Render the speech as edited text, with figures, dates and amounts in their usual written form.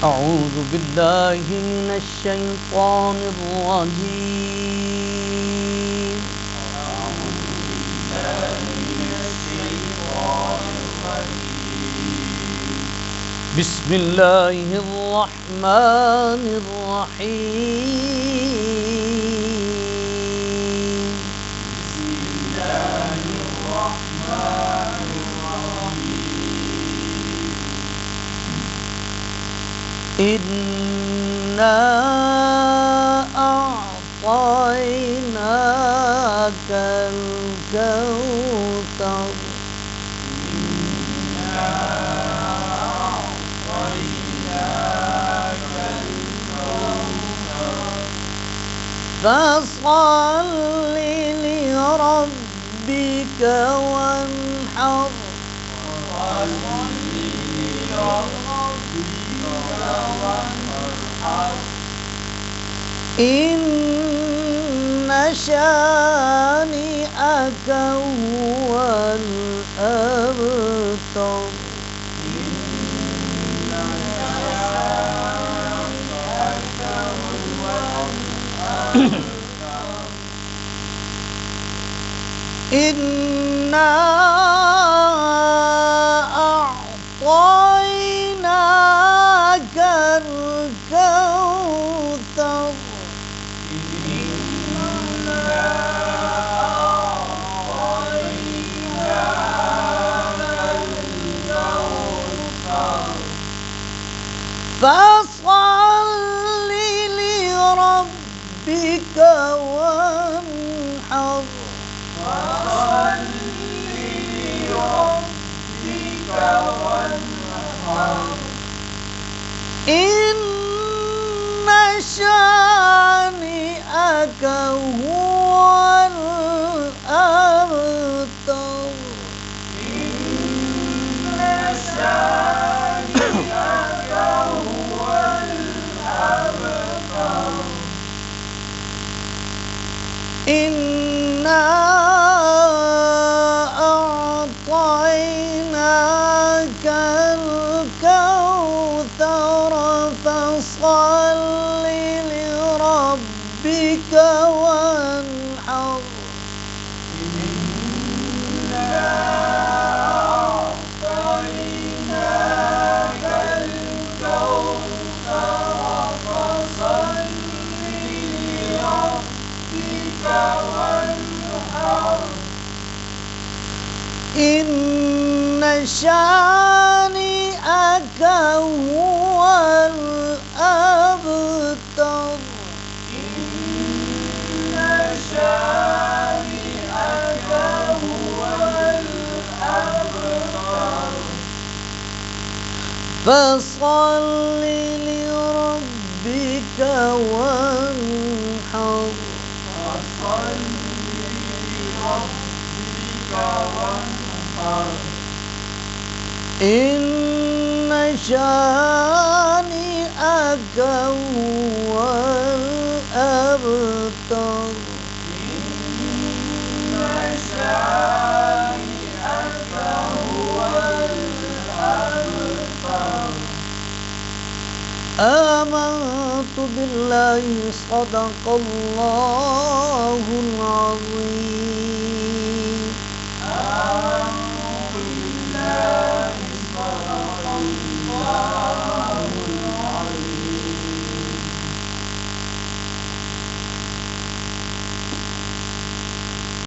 أعوذ بالله من الشيطان الرجيم. بسم الله الرحمن الرحيم. إنا أعطيناك الكوثر. فصل لربك وانحر. إن شانئك هو الأبتر. إنا أعطيناك الكوثر. فصل لربك وانحر. إن شانئك هو الأبتر. إنا أعطيناك الكوثر فصل لربك وانحر. إن شانئك هو الأبتر. فصل لربك وانحر. إن شانئك هو الأبتر. آمنت بالله صدق الله العظيم.